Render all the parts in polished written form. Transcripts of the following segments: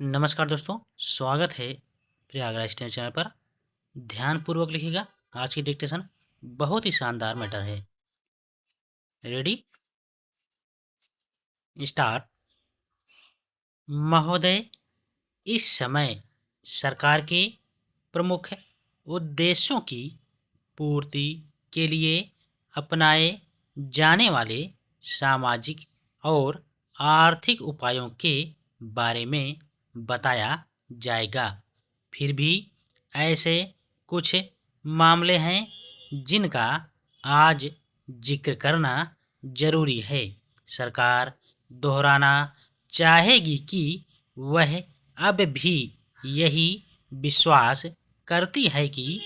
नमस्कार दोस्तों, स्वागत है प्रयागराज स्टेम चैनल पर। ध्यानपूर्वक लिखिएगा। आज की डिक्टेशन बहुत ही शानदार मैटर है। Ready, start. महोदय, इस समय सरकार के प्रमुख उद्देश्यों की पूर्ति के लिए अपनाए जाने वाले सामाजिक और आर्थिक उपायों के बारे में बताया जाएगा। फिर भी ऐसे कुछ मामले हैं जिनका आज जिक्र करना जरूरी है। सरकार दोहराना चाहेगी कि वह अब भी यही विश्वास करती है कि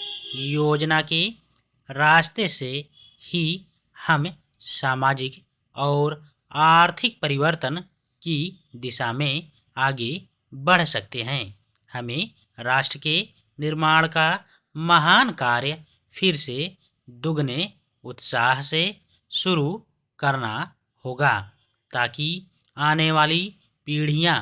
योजना के रास्ते से ही हम सामाजिक और आर्थिक परिवर्तन की दिशा में आगे बढ़ सकते हैं। हमें राष्ट्र के निर्माण का महान कार्य फिर से दुगने उत्साह से शुरू करना होगा, ताकि आने वाली पीढ़ियां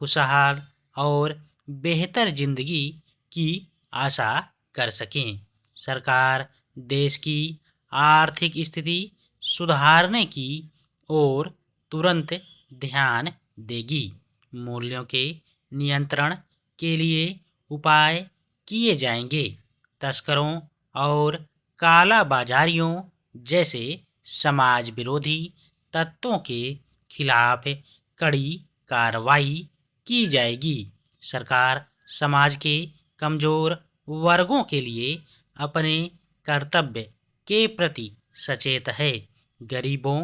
खुशहाल और बेहतर जिंदगी की आशा कर सकें। सरकार देश की आर्थिक स्थिति सुधारने की ओर तुरंत ध्यान देगी। मूल्यों के नियंत्रण के लिए उपाय किए जाएंगे। तस्करों और काला बाजारियों जैसे समाज विरोधी तत्वों के खिलाफ कड़ी कार्रवाई की जाएगी। सरकार समाज के कमजोर वर्गों के लिए अपने कर्तव्य के प्रति सचेत है। गरीबों,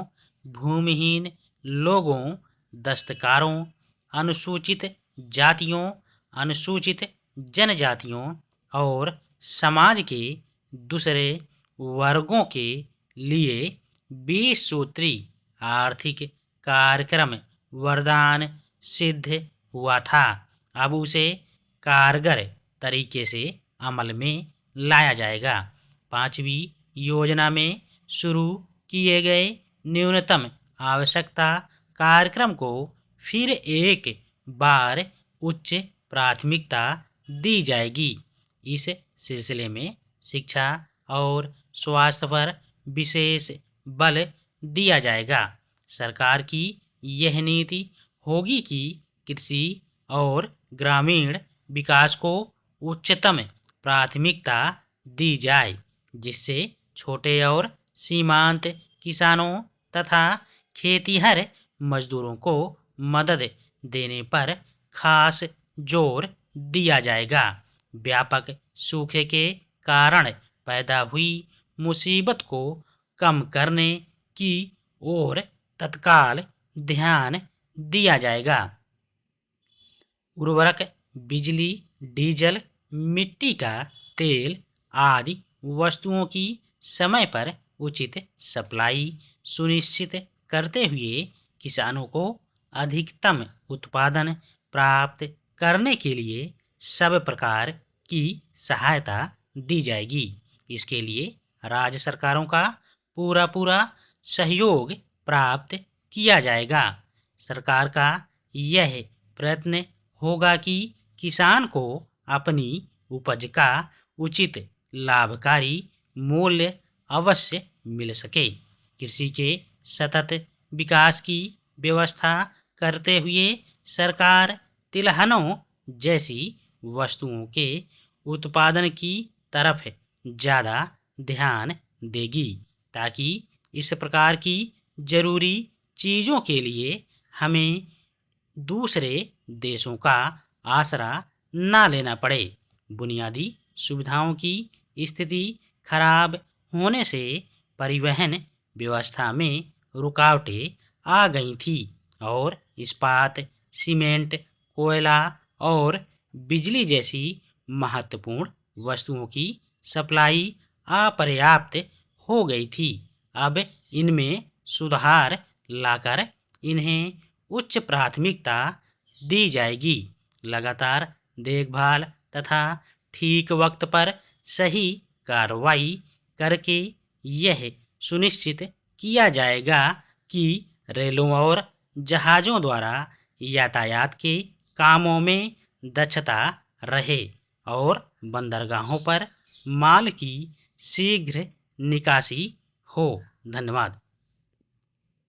भूमिहीन लोगों, दस्तकारों, अनुसूचित जातियों, अनुसूचित जनजातियों और समाज के दूसरे वर्गों के लिए 20 सूत्री आर्थिक कार्यक्रम वरदान सिद्ध हुआ था। अब उसे कारगर तरीके से अमल में लाया जाएगा। 5वीं योजना में शुरू किए गए न्यूनतम आवश्यकता कार्यक्रम को फिर एक बार उच्च प्राथमिकता दी जाएगी। इस सिलसिले में शिक्षा और स्वास्थ्य पर विशेष बल दिया जाएगा। सरकार की यह नीति होगी कि कृषि और ग्रामीण विकास को उच्चतम प्राथमिकता दी जाए, जिससे छोटे और सीमांत किसानों तथा खेतीहर मजदूरों को मदद देने पर खास जोर दिया जाएगा। व्यापक सूखे के कारण पैदा हुई मुसीबत को कम करने की ओर तत्काल ध्यान दिया जाएगा। उर्वरक, बिजली, डीजल, मिट्टी का तेल आदि वस्तुओं की समय पर उचित सप्लाई सुनिश्चित करते हुए किसानों को अधिकतम उत्पादन प्राप्त करने के लिए सब प्रकार की सहायता दी जाएगी। इसके लिए राज्य सरकारों का पूरा सहयोग प्राप्त किया जाएगा। सरकार का यह प्रयत्न होगा कि किसान को अपनी उपज का उचित लाभकारी मूल्य अवश्य मिल सके। कृषि के सतत विकास की व्यवस्था करते हुए सरकार तिलहनों जैसी वस्तुओं के उत्पादन की तरफ ज़्यादा ध्यान देगी, ताकि इस प्रकार की जरूरी चीज़ों के लिए हमें दूसरे देशों का आसरा ना लेना पड़े। बुनियादी सुविधाओं की स्थिति खराब होने से परिवहन व्यवस्था में रुकावटें आ गई थी और इस्पात, सीमेंट, कोयला और बिजली जैसी महत्वपूर्ण वस्तुओं की सप्लाई अपर्याप्त हो गई थी। अब इनमें सुधार लाकर इन्हें उच्च प्राथमिकता दी जाएगी। लगातार देखभाल तथा ठीक वक्त पर सही कार्रवाई करके यह सुनिश्चित किया जाएगा कि रेलों और जहाज़ों द्वारा यातायात के कामों में दक्षता रहे और बंदरगाहों पर माल की शीघ्र निकासी हो। धन्यवाद।